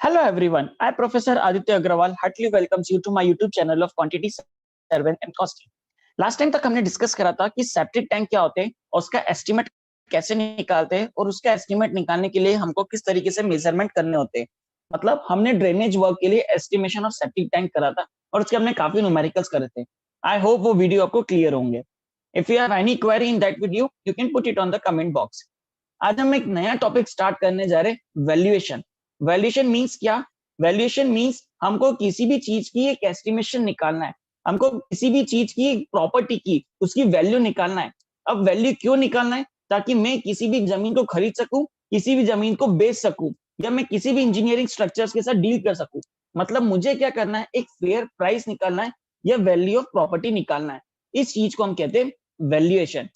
Hello everyone, I Professor Aditya Agrawal heartily welcomes you to my YouTube channel of Quantity Survey and Costing. Last time तक हमने discuss करा था कि septic tank क्या होते हैं और उसका एस्टिमेट कैसे निकालते हैं और उसका एस्टिमेट निकालने के लिए हमको किस तरीके से मेजरमेंट करने होते हैं। मतलब हमने ड्रेनेज वर्क के लिए एस्टिमेशन ऑफ सेप्टिक टैंक करा था और उसके हमने काफी न्यूमेरिकल्स करे थे। आई होप वो वीडियो आपको क्लियर होंगे। If you have any query in that video you can put it on the comment box. आज हम एक नया टॉपिक स्टार्ट करने जा रहे हैं, वैल्यूएशन। वैल्यूएशन मींस क्या? वैल्यूएशन मींस हमको किसी भी चीज की एक एस्टिमेशन निकालना है, हमको किसी भी चीज की प्रॉपर्टी की उसकी वैल्यू निकालना है। अब वैल्यू क्यों निकालना है? ताकि मैं किसी भी जमीन को खरीद सकूं, किसी भी जमीन को बेच सकूं, या मैं किसी भी इंजीनियरिंग स्ट्रक्चर्स के साथ डील कर सकूं। मतलब मुझे क्या करना है, एक फेयर प्राइस निकालना है या वैल्यू ऑफ प्रॉपर्टी निकालना है। इस चीज को हम कहते हैं वैल्यूएशन।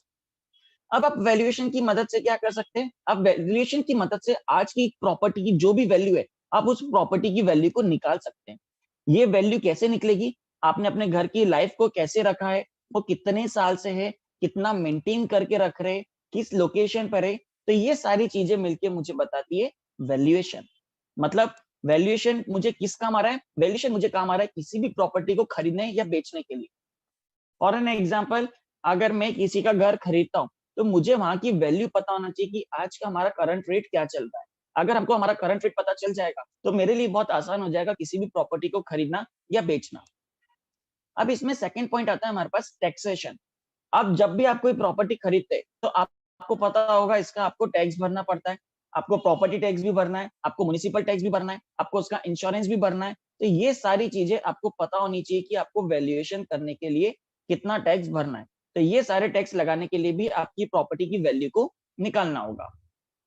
अब आप वैल्यूएशन की मदद से क्या कर सकते हैं? आप वैल्यूएशन की मदद से आज की प्रॉपर्टी की जो भी वैल्यू है, आप उस प्रॉपर्टी की वैल्यू को निकाल सकते हैं। ये वैल्यू कैसे निकलेगी? आपने अपने घर की लाइफ को कैसे रखा है, वो कितने साल से है, कितना मेंटेन करके रख रहे, किस लोकेशन पर है, तो ये सारी चीजें मिलके मुझे बताती है वैल्यूएशन। मतलब वैल्यूएशन मुझे किस काम आ रहा है? वैल्यूएशन मुझे काम आ रहा है किसी भी प्रॉपर्टी को खरीदने या बेचने के लिए। फॉर एन एग्जाम्पल, अगर मैं किसी का घर खरीदता हूँ तो मुझे वहां की वैल्यू पता होना चाहिए कि आज का हमारा करंट रेट क्या चल रहा है। अगर हमको हमारा करंट रेट पता चल जाएगा तो मेरे लिए बहुत आसान हो जाएगा किसी भी प्रॉपर्टी को खरीदना या बेचना। अब इसमें सेकंड पॉइंट आता है हमारे पास टैक्सेशन। अब जब भी आप कोई प्रॉपर्टी खरीदते हैं तो आपको पता होगा इसका आपको टैक्स भरना पड़ता है। आपको प्रॉपर्टी टैक्स भी भरना है, आपको म्युनिसिपल टैक्स भी भरना है, आपको उसका इंश्योरेंस भी भरना है। तो ये सारी चीजें आपको पता होनी चाहिए कि आपको वैल्यूएशन करने के लिए कितना टैक्स भरना है। तो ये सारे टैक्स लगाने के लिए भी आपकी प्रॉपर्टी की वैल्यू को निकालना होगा।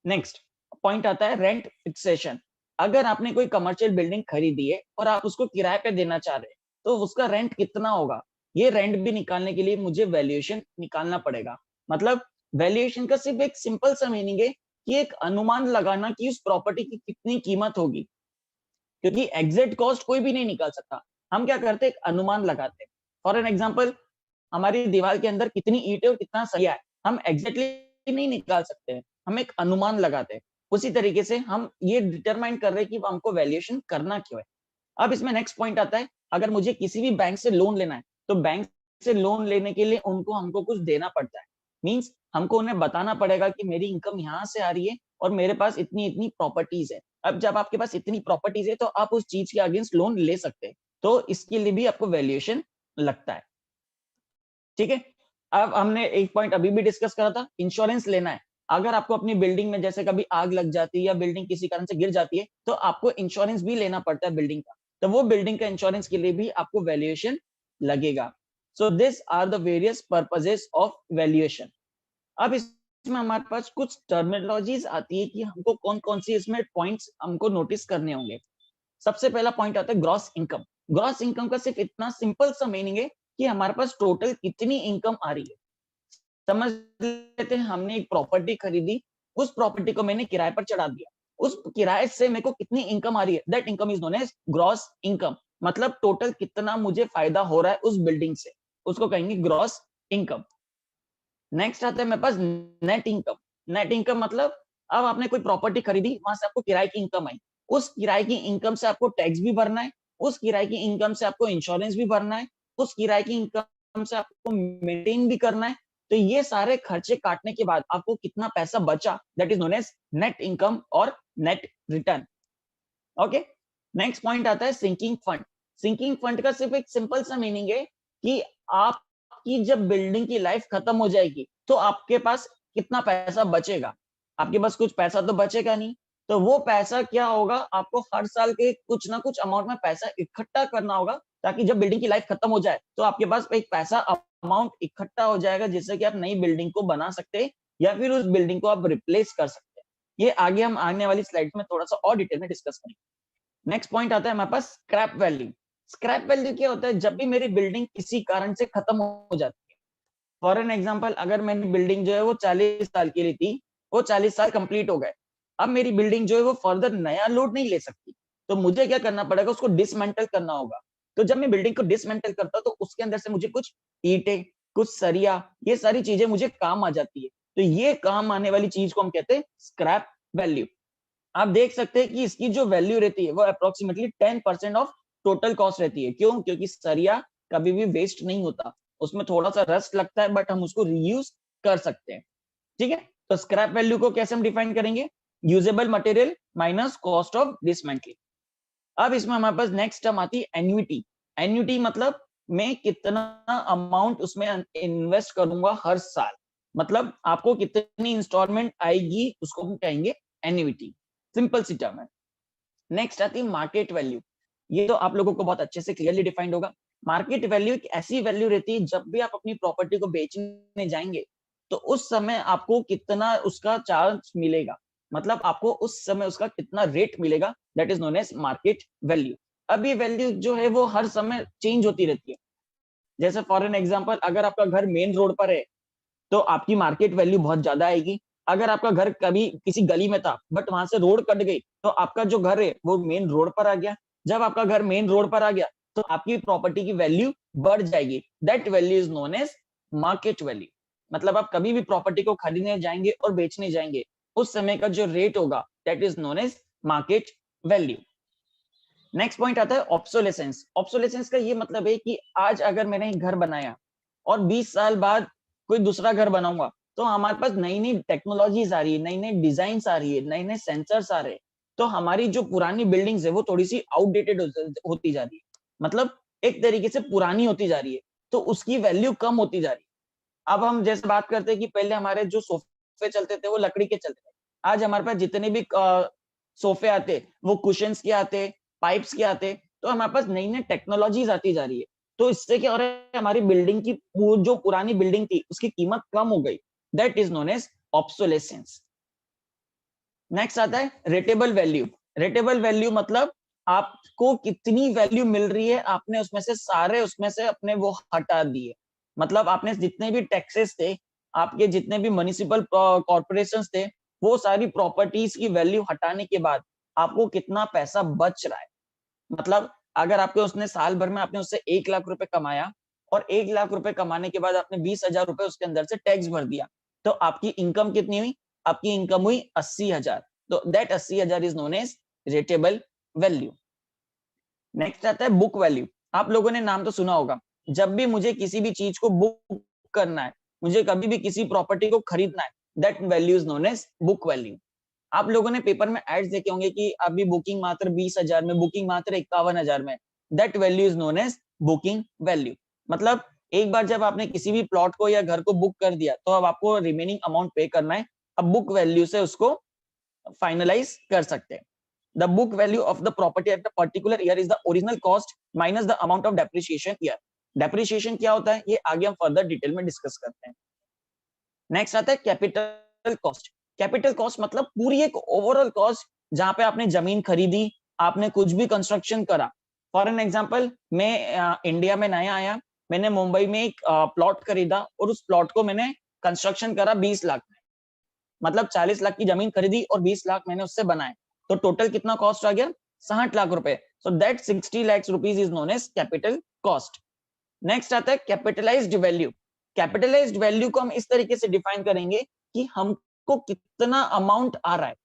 नेक्स्ट पॉइंट आता है रेंट फिक्सेशन। अगर आपने कोई कमर्शियल बिल्डिंग खरीदी है और आप उसको किराए पे देना चाह रहे हैं तो उसका रेंट कितना होगा, ये रेंट भी निकालने के लिए मुझे वैल्यूएशन निकालना पड़ेगा। मतलब वैल्यूएशन का सिर्फ एक सिंपल सा मीनिंग है कि एक अनुमान लगाना कि उस प्रॉपर्टी की कितनी कीमत होगी, क्योंकि एग्जैक्ट कॉस्ट कोई भी नहीं निकाल सकता। हम क्या करते हैं, एक अनुमान लगाते हैं। फॉर एन एग्जाम्पल, हमारी दीवार के अंदर कितनी ईंट है और कितना सरिया है, हम एग्जैक्टली नहीं निकाल सकते हैं, हम एक अनुमान लगाते हैं। उसी तरीके से हम ये डिटरमाइन कर रहे हैं कि हमको वैल्यूएशन करना क्यों है। अब इसमें नेक्स्ट पॉइंट आता है, अगर मुझे किसी भी बैंक से लोन लेना है तो बैंक से लोन लेने के लिए उनको हमको कुछ देना पड़ता है। मींस हमको उन्हें बताना पड़ेगा कि मेरी इनकम यहाँ से आ रही है और मेरे पास इतनी इतनी प्रॉपर्टीज है। अब जब आपके पास इतनी प्रॉपर्टीज है तो आप उस चीज के अगेंस्ट लोन ले सकते हैं, तो इसके लिए भी आपको वैल्यूएशन लगता है। ठीक है। अब हमने एक पॉइंट अभी भी डिस्कस करा था, इंश्योरेंस लेना है। अगर आपको अपनी बिल्डिंग में जैसे कभी आग लग जाती है या बिल्डिंग किसी कारण से गिर जाती है तो आपको इंश्योरेंस भी लेना पड़ता है बिल्डिंग का। तो वो बिल्डिंग का इंश्योरेंस के लिए भी आपको वैल्यूएशन लगेगा। So this are the various purposes of valuation. अब इसमें हमारे पास कुछ टर्मिनोलॉजीज आती है कि हमको कौन कौन सी इसमें पॉइंट्स हमको नोटिस करने होंगे। सबसे पहला पॉइंट आता है ग्रॉस इनकम। ग्रॉस इनकम का सिर्फ इतना सिंपल सा मीनिंग है कि हमारे पास टोटल कितनी इनकम आ रही है। समझ लेते हैं हमने एक प्रॉपर्टी खरीदी, उस प्रॉपर्टी को मैंने किराए पर चढ़ा दिया, उस किराए से मेरे को कितनी इनकम आ रही है, that income is known as gross income. मतलब टोटल कितना मुझे फायदा हो रहा है उस बिल्डिंग से, उसको कहेंगे ग्रॉस इनकम। नेक्स्ट आता है मेरे पास नेट इनकम। नेट इनकम मतलब अब आपने कोई प्रॉपर्टी खरीदी, वहां से आपको किराए की इनकम आई, उस किराए की इनकम से आपको टैक्स भी भरना है, उस किराए की इनकम से आपको इंश्योरेंस भी भरना है, उस किराए की इनकम से आपको मेंटेन भी करना है। तो ये सारे खर्चे काटने के बाद आपको कितना पैसा बचा, that is known as net income और net return. Okay. Next point आता है सिंकिंग फंड। सिंकिंग फंड का सिर्फ एक सिंपल सा मीनिंग है कि आपकी जब बिल्डिंग की लाइफ खत्म हो जाएगी तो आपके पास कितना पैसा बचेगा। आपके पास कुछ पैसा तो बचेगा नहीं, तो वो पैसा क्या होगा, आपको हर साल के कुछ ना कुछ अमाउंट में पैसा इकट्ठा करना होगा, ताकि जब बिल्डिंग की लाइफ खत्म हो जाए तो आपके पास एक पैसा अमाउंट इकट्ठा हो जाएगा, जिससे कि आप नई बिल्डिंग को बना सकते हैं या फिर उस बिल्डिंग को आप रिप्लेस कर सकते हैं। ये आगे हम आने वाली स्लाइड में थोड़ा सा और डिटेल में डिस्कस करेंगे। नेक्स्ट पॉइंट आता है हमारे पास स्क्रैप वैल्यू। स्क्रैप वैल्यू क्या होता है, जब भी मेरी बिल्डिंग किसी कारण से खत्म हो जाती है। फॉर एन एग्जाम्पल, अगर मेरी बिल्डिंग जो है वो 40 साल की लिए थी, वो 40 साल कंप्लीट हो गए, अब मेरी बिल्डिंग जो है वो फर्दर नया लोड नहीं ले सकती, तो मुझे क्या करना पड़ेगा, उसको डिसमेंटल करना होगा। तो जब मैं बिल्डिंग को डिसमेंटल करता हूं तो उसके अंदर से मुझे कुछ ईंटें, कुछ सरिया, ये सारी चीजें मुझे काम आ जाती है। तो ये काम आने वाली चीज को हम कहते हैं स्क्रैप वैल्यू। आप देख सकते हैं कि इसकी जो वैल्यू रहती है वो अप्रोक्सीमेटली 10% ऑफ टोटल कॉस्ट रहती है। क्यों? क्योंकि सरिया कभी भी वेस्ट नहीं होता, उसमें थोड़ा सा रस्ट लगता है बट हम उसको रीयूज कर सकते हैं। ठीक है, तो स्क्रैप वैल्यू को कैसे हम डिफाइन करेंगे? Usable material minus cost of dismantling. अब इसमें हमारे पास नेक्स्ट टर्म आती है एन्युटी। एन्युटी मतलब मैं कितना अमाउंट उसमें इन्वेस्ट करूंगा हर साल, मतलब आपको कितनी इंस्टॉलमेंट आएगी उसको हम कहेंगे एन्युटी। सिंपल सी टर्म है। नेक्स्ट आती है मार्केट वैल्यू। ये तो आप लोगों को बहुत अच्छे से क्लियरली डिफाइंड होगा। मार्केट वैल्यू एक ऐसी वैल्यू रहती है जब भी आप अपनी प्रॉपर्टी को बेचने जाएंगे तो उस समय आपको कितना उसका चार्ज मिलेगा, मतलब आपको उस समय उसका कितना रेट मिलेगा, that is known as market value. अब ये वैल्यू जो है वो हर समय चेंज होती रहती है। जैसे फॉर एन एग्जांपल, अगर आपका घर मेन रोड पर है तो आपकी मार्केट वैल्यू बहुत ज्यादा आएगी। अगर आपका घर कभी किसी गली में था बट वहां से रोड कट गई तो आपका जो घर है वो मेन रोड पर आ गया। जब आपका घर मेन रोड पर आ गया तो आपकी प्रॉपर्टी की वैल्यू बढ़ जाएगी। That value is known as market value. मतलब आप कभी भी प्रॉपर्टी को खरीदने जाएंगे और बेचने जाएंगे, उस समय का जो रेट होगा that is known as market value. Next point आता है ऑब्सोलेसेंस। ऑब्सोलेसेंस का ये मतलब है कि आज अगर मैंने एक घर बनाया और 20 साल बाद कोई दूसरा घर बनाऊंगा तो हमारे पास नई नई टेक्नोलॉजीज आ रही है, नई नई डिजाइन आ रही है, नए नए सेंसर्स आ रहे हैं, तो हमारी जो पुरानी बिल्डिंग्स है वो थोड़ी सी आउटडेटेड होती जा रही है, मतलब एक तरीके से पुरानी होती जा रही है, तो उसकी वैल्यू कम होती जा रही है। अब हम जैसे बात करते हैं कि पहले हमारे जो सोफे चलते थे वो लकड़ी के चलते थे, आज हमारे पास जितने भी सोफे आते वो कुशंस के आते, पाइप्स के आते, तो हमारे पास नई नई टेक्नोलॉजीज आती जा रही है। तो इससे क्या हो रहा है, हमारी बिल्डिंग की जो पुरानी बिल्डिंग थी उसकी कीमत कम हो गई। That is known as obsolescence. Next आता है रेटेबल वैल्यू। रेटेबल वैल्यू मतलब आपको कितनी वैल्यू मिल रही है, आपने उसमें से सारे उसमें से अपने वो हटा दिए, मतलब आपने जितने भी टैक्सेस थे, आपके जितने भी म्युनिसिपल कॉर्पोरेशंस थे, वो सारी प्रॉपर्टीज की वैल्यू हटाने के बाद आपको कितना पैसा बच रहा है। मतलब अगर आपके उसने साल भर में आपने उससे 1 लाख रुपए कमाया और 1 लाख रुपए कमाने के बाद आपने 20,000 रुपए उसके अंदर से टैक्स भर दिया, तो आपकी इनकम कितनी हुई? आपकी इनकम हुई 80,000। तो that 80,000 is known as rateable value. Next आता है बुक वैल्यू। आप लोगों ने नाम तो सुना होगा। जब भी मुझे किसी भी चीज को बुक करना है, मुझे कभी भी किसी प्रॉपर्टी को खरीदना है, that value is known as book value. आप लोगों ने पेपर में एड्स देखे होंगे कि अभी बुकिंग मात्र 20,000 में, बुकिंग मात्र 51,000 में। That value is known as booking value. मतलब एक बार जब आपने किसी भी प्लॉट को या घर को बुक कर दिया तो अब आपको रिमेनिंग अमाउंट पे करना है। अब बुक वैल्यू से उसको फाइनलाइज कर सकते हैं। The book value of the property at the particular year is the original cost minus the amount of depreciation year. Depreciation क्या होता है ये आगे हम फर्दर डिटेल में डिस्कस करते हैं। नेक्स्ट आता है कैपिटल कॉस्ट। कैपिटल कॉस्ट मतलब पूरी एक ओवरऑल कॉस्ट, जहां पे आपने जमीन खरीदी, आपने कुछ भी कंस्ट्रक्शन करा। फॉर एन एग्जांपल, मैं इंडिया में नया आया, मैंने मुंबई में एक प्लॉट खरीदा और उस प्लॉट को मैंने कंस्ट्रक्शन करा 20 लाख में, मतलब 40 लाख की जमीन खरीदी और 20 लाख मैंने उससे बनाए, तो टोटल कितना कॉस्ट आ गया? 60 लाख रुपए। So that 60 lakh rupees is known as capital cost. Next आता है कैपिटलाइज्ड वैल्यू। कैपिटलाइज्ड वैल्यू को हम इस तरीके से डिफाइन करेंगे कि हमको कितना अमाउंट आ रहा है।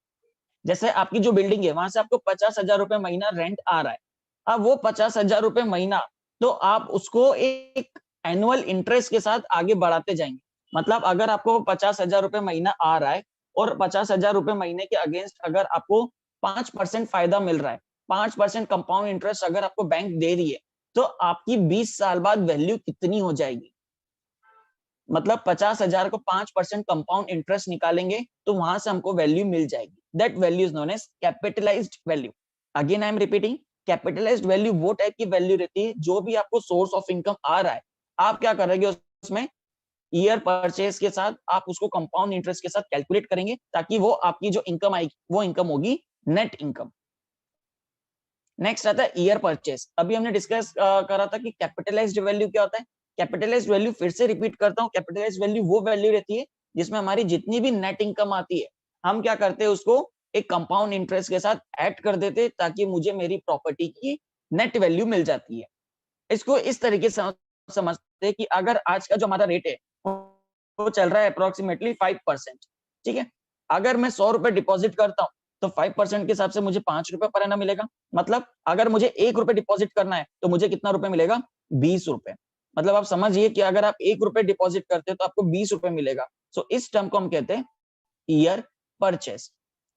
जैसे आपकी जो बिल्डिंग है वहां से आपको 50,000 रुपए महीना रेंट आ रहा है। अब वो 50,000 रुपए महीना, तो आप उसको एक एनुअल इंटरेस्ट के साथ आगे बढ़ाते जाएंगे। मतलब अगर आपको 50,000 रुपए महीना आ रहा है और 50,000 रुपए महीने के अगेंस्ट अगर आपको 5% फायदा मिल रहा है, 5% कंपाउंड इंटरेस्ट अगर आपको बैंक दे रही है, तो आपकी 20 साल बाद वैल्यू कितनी हो जाएगी? मतलब 50,000 को 5% कंपाउंड इंटरेस्ट निकालेंगे तो वहां से हमको वैल्यू मिल जाएगी। That value is known as capitalised value. Again I am repeating, capitalised value वो टाइप की वैल्यू रहती है जो भी आपको सोर्स ऑफ इनकम आ रहा है, आप क्या करेंगे उसमें ईयर परचेज के साथ आप उसको कंपाउंड इंटरेस्ट के साथ कैलकुलेट करेंगे, ताकि वो आपकी जो इनकम आएगी वो इनकम होगी नेट इनकम। नेक्स्ट आता है ईयर परचेस। अभी हमने डिस्कस करा था कि कैपिटलाइज्ड वैल्यू क्या होता है। कैपिटलाइज्ड वैल्यू फिर से रिपीट करता हूँ, कैपिटलाइज्ड वैल्यू वो वैल्यू रहती है जिसमें हमारी जितनी भी नेट इनकम आती है, हम क्या करते हैं उसको एक कंपाउंड इंटरेस्ट के साथ ऐड कर देते हैं, ताकि मुझे मेरी प्रॉपर्टी की नेट वैल्यू मिल जाती है। इसको इस तरीके से समझते हैं कि अगर आज का जो हमारा रेट है वो चल रहा है अप्रोक्सीमेटली 5%, ठीक है। अगर मैं 100 रुपए डिपॉजिट करता हूँ तो 5% के हिसाब से मुझे 5 रुपए पर एनम मिलेगा। मतलब अगर मुझे 1 रुपए डिपॉजिट करना है तो मुझे कितना रुपए मिलेगा? 20 रुपए। मतलब आप समझिए कि अगर आप 1 रुपए डिपॉजिट करते हो तो आपको 20 रुपए मिलेगा। सो इस टर्म को हम कहते हैं ईयर परचेस।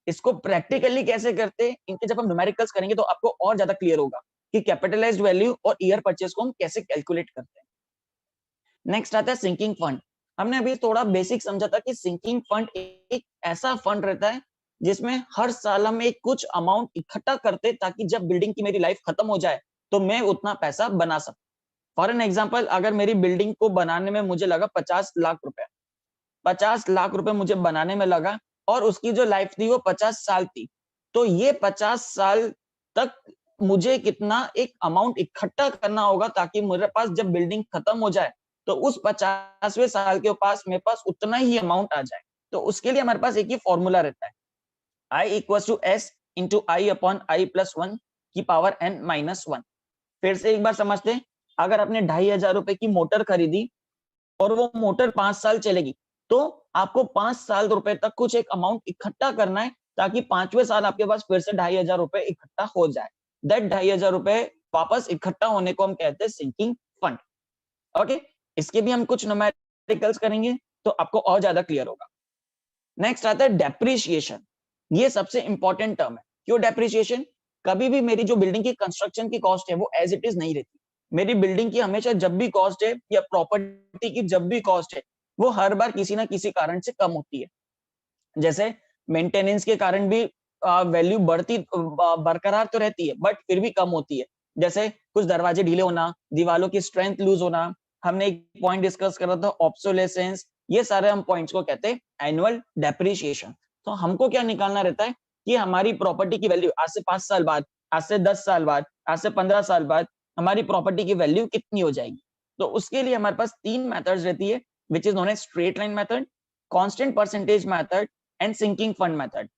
इसको प्रैक्टिकली कैसे करते हैं, इनके जब हम न्यूमेरिकल्स करेंगे तो आपको और ज्यादा क्लियर होगा कि कैपिटलाइज्ड वैल्यू और ईयर परचेस को हम कैसे कैलकुलेट करते हैं। नेक्स्ट आता है सिंकिंग फंड। हमने अभी थोड़ा बेसिक समझा था कि सिंकिंग फंड एक ऐसा फंड रहता है जिसमें हर साल हम एक कुछ अमाउंट इकट्ठा करते ताकि जब बिल्डिंग की मेरी लाइफ खत्म हो जाए तो मैं उतना पैसा बना सकूं। फॉर एन एग्जाम्पल, अगर मेरी बिल्डिंग को बनाने में मुझे लगा 50 लाख रुपए, 50 लाख रुपए मुझे बनाने में लगा और उसकी जो लाइफ थी वो 50 साल थी, तो ये 50 साल तक मुझे कितना एक अमाउंट इकट्ठा करना होगा ताकि मेरे पास जब बिल्डिंग खत्म हो जाए तो उस 50वें साल के पास मेरे पास उतना ही अमाउंट आ जाए। तो उसके लिए हमारे पास एक ही फॉर्मूला रहता है, I equal to S into I upon I plus one की पावर n माइनस वन। फिर से एक बार समझते हैं, अगर आपने 2500 रुपए की मोटर खरीदी और वो मोटर 5 साल चलेगी तो आपको 5 साल रुपए तक कुछ एक अमाउंट इकट्ठा करना है ताकि 5वें साल आपके पास फिर से 2500 रुपए इकट्ठा हो जाए। दैट 2500 रुपए वापस इकट्ठा होने को हम कहते हैं सिंकिंग फंड। ओके, इसके भी हम कुछ न्यूमेरिकल्स करेंगे तो आपको और ज्यादा क्लियर होगा। नेक्स्ट आता है डेप्रिसिएशन। ये सबसे इंपॉर्टेंट टर्म है। क्यों डेप्रिसिएशन? कभी भी मेरी जो बिल्डिंग की कंस्ट्रक्शन की कॉस्ट है वो एज इट इज नहीं रहती। मेरी बिल्डिंग की हमेशा जब भी कॉस्ट है या प्रॉपर्टी की जब भी कॉस्ट है वो हर बार किसी ना किसी कारण से कम होती है। जैसे मेंटेनेंस के कारण भी वैल्यू बढ़ती बरकरार तो रहती है बट फिर भी कम होती है। जैसे कुछ दरवाजे ढीले होना, दीवालों की स्ट्रेंथ लूज होना, हमने एक पॉइंट डिस्कस करा था ऑब्सोलेसेंस, ये सारे हम पॉइंट्स को कहते हैं एनुअल डेप्रिसिएशन। तो हमको क्या निकालना रहता है कि हमारी प्रॉपर्टी की वैल्यू आज से 5 साल बाद, आज से 10 साल बाद, आज से 15 साल बाद हमारी प्रॉपर्टी की वैल्यू कितनी हो जाएगी। तो उसके लिए हमारे पास 3 मेथड्स रहती है which is known as straight line method, constant percentage method and sinking fund method.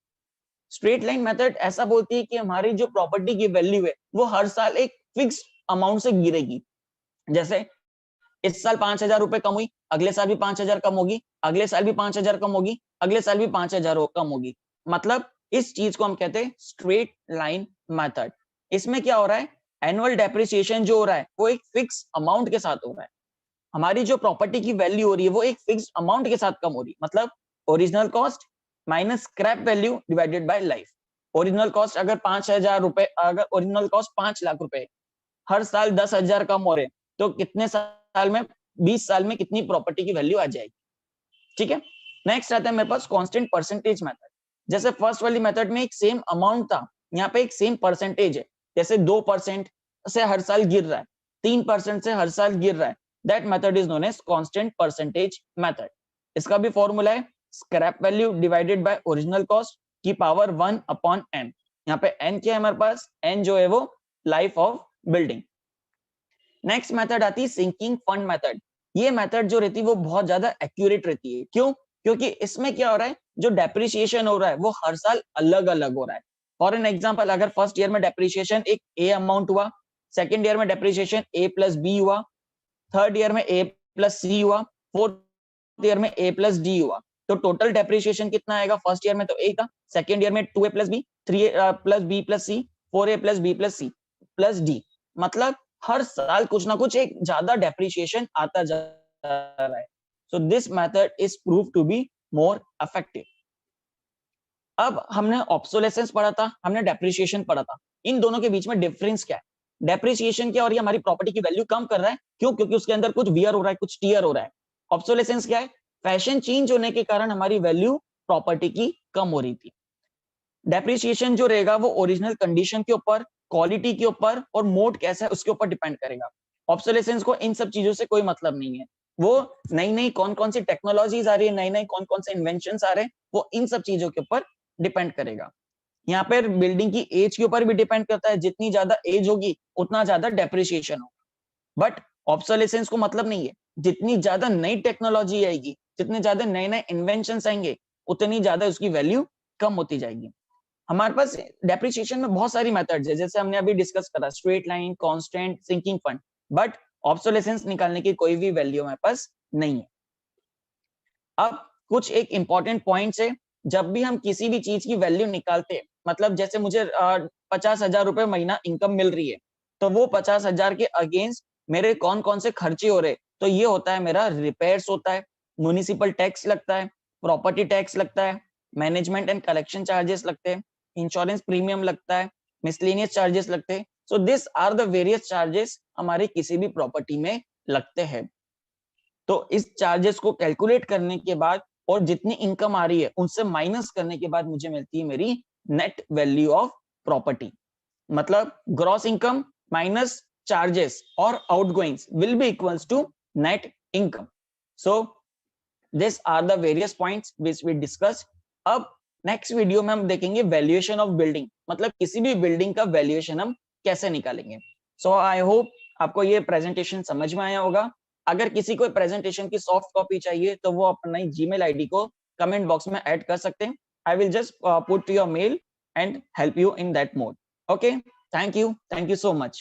Straight line method ऐसा बोलती है कि हमारी जो प्रॉपर्टी की वैल्यू है वो हर साल एक फिक्स अमाउंट से गिरेगी। जैसे इस साल 5,000 रुपए कम हुई, अगले साल भी 5,000 कम होगी, अगले साल भी 5,000 कम होगी, अगले साल भी 5,000 कम होगी। मतलब इस चीज को हम कहते हैं स्ट्रेट लाइन मेथड। इसमें क्या हो रहा है, एनुअल डेप्रिसिएशन जो हो रहा है वो एक फिक्स अमाउंट के साथ हो रहा है। हमारी जो प्रॉपर्टी की वैल्यू हो रही है वो एक फिक्स अमाउंट के साथ कम हो रही है। मतलब original cost minus scrap value divided bye life. Original cost अगर 5,000 रुपए, अगर ओरिजिनल कॉस्ट 5 लाख रुपए, हर साल 10,000 कम हो रहे, तो कितने साल में, 20 साल में कितनी प्रॉपर्टी की वैल्यू आ जाएगी। ठीक है, नेक्स्ट आता है मेरे पास कांस्टेंट परसेंटेज मेथड। जैसे फर्स्ट वाली मेथड में एक सेम अमाउंट था, यहाँ पे एक सेम परसेंटेज है। जैसे 2% से हर साल गिर रहा है, 3% से हर साल गिर रहा है, that method is known as constant percentage method. इसका भी फॉर्मूला है scrap value divided by original cost की पावर 1 अपॉन n। यहाँ पे n क्या है हमारे पास, n जो है वो life of building. Next method आती है सिंकिंग फंड मेथड। ये मेथड जो रहती है वो बहुत ज्यादा एक्यूरेट रहती है। क्यों? क्योंकि इसमें क्या हो रहा है, जो डेप्रिसिएशन हो रहा है वो हर साल अलग अलग हो रहा है। फॉर एन एग्जांपल, अगर फर्स्ट ईयर में डेप्रिसिएशन एक ए अमाउंट हुआ, सेकंड ईयर में डेप्रिसिएशन ए प्लस बी हुआ, थर्ड ईयर में ए प्लस सी हुआ, फोर्थ ईयर में ए प्लस डी हुआ, तो टोटल डेप्रिसिएशन कितना आएगा? फर्स्ट ईयर में तो ए था, सेकंड ईयर में 2a plus B, 3a plus B plus C, 4a plus B plus C plus D. मतलब हर साल कुछ ना कुछ एक ज्यादा डेप्रिसिएशन आता जा रहा है। So this method is prove to be more effective. अब हमने ऑब्सोलेसेंस पढ़ा था, हमने डेप्रिसिएशन पढ़ा था। इन दोनों के बीच में डिफरेंस क्या है? डेप्रिसिएशन क्या हो रही है, हमारी प्रॉपर्टी की वैल्यू कम कर रहा है। क्यों? क्योंकि उसके अंदर कुछ वियर हो रहा है, कुछ टीयर हो रहा है। ऑब्सोलेसेंस क्या है? फैशन चेंज होने के कारण हमारी वैल्यू प्रॉपर्टी की कम हो रही थी। डेप्रिसिएशन जो रहेगा वो ओरिजिनल कंडीशन के ऊपर, क्वालिटी के ऊपर और मोड कैसा है उसके ऊपर डिपेंड करेगा। ऑब्सोलेसेंस को इन सब चीजों से कोई मतलब नहीं है। वो नई नई कौन कौन सी टेक्नोलॉजीज आ रही है, नई नई कौन कौन से इन्वेंशन आ रहे हैं, वो इन सब चीजों के ऊपर डिपेंड करेगा। यहाँ पर बिल्डिंग की एज के ऊपर भी डिपेंड करता है, जितनी ज्यादा एज होगी उतना ज्यादा डेप्रिसिएशन होगा। बट ऑब्सोलेसेंस को मतलब नहीं है, जितनी ज्यादा नई टेक्नोलॉजी आएगी, जितने ज्यादा नए नए इन्वेंशन आएंगे, उतनी ज्यादा उसकी वैल्यू कम होती जाएगी। हमारे पास डेप्रिसिएशन में बहुत सारी मेथड्स है, जैसे हमने अभी डिस्कस करा straight line, constant, sinking fund, but obsolescence निकालने की कोई भी वैल्यू हमारे पास नहीं है। अब कुछ एक इंपॉर्टेंट पॉइंट्स है, जब भी हम किसी भी चीज की वैल्यू निकालते हैं मतलब जैसे मुझे 50,000 रुपए महीना इनकम मिल रही है, तो वो 50,000 के अगेंस्ट मेरे कौन कौन से खर्चे हो रहे, तो ये होता है मेरा रिपेयर्स होता है, म्युनिसिपल टैक्स लगता है, प्रॉपर्टी टैक्स लगता है, मैनेजमेंट एंड कलेक्शन चार्जेस लगते हैं, इंश्योरेंस प्रीमियम लगता है, मिसलेनियस चार्जेस लगते हैं। So this are the various charges हमारे किसी भी प्रॉपर्टी में लगते हैं। तो इस चार्जेस को कैलकुलेट करने के बाद और जितनी इनकम आ रही है उनसे माइनस करने के बाद मुझे मिलती है मेरी नेट वैल्यू ऑफ प्रॉपर्टी। मतलब ग्रॉस इनकम माइनस चार्जेस और outgoings will be equals to net income. So this are the various points which we discuss. अब नेक्स्ट वीडियो में हम देखेंगे वैल्यूएशन ऑफ बिल्डिंग, मतलब किसी भी बिल्डिंग का वैल्यूएशन हम कैसे निकालेंगे। सो आई होप आपको ये प्रेजेंटेशन समझ में आया होगा। अगर किसी को प्रेजेंटेशन की सॉफ्ट कॉपी चाहिए तो वो अपना जीमेल आईडी को कमेंट बॉक्स में ऐड कर सकते हैं। I will just put your mail and help you in that mode. Okay, thank you so much.